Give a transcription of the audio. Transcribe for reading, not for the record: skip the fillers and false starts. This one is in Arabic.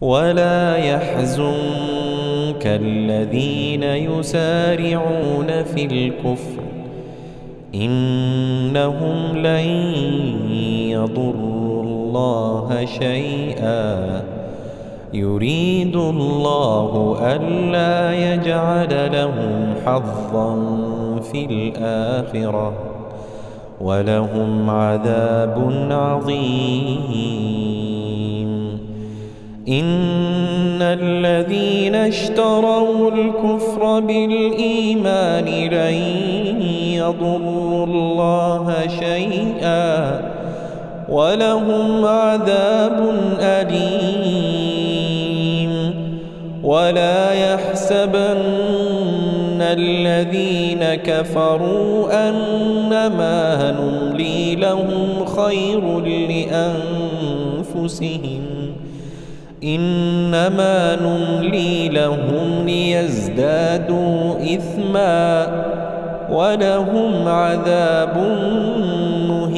ولا يحزنك الذين يسارعون في الكفر إنهم لن يضروا الله شيئا يريد الله ألا يجعل لهم حظا في الآخرة ولهم عذاب عظيم. إن الذين اشتروا الكفر بالإيمان لن يضروا الله شيئا ولهم عذاب أليم. ولا يحسبن الذين كفروا أنما نملي لهم خير لأنفسهم إنما نملي لهم ليزدادوا إثما ولهم عذاب مهين.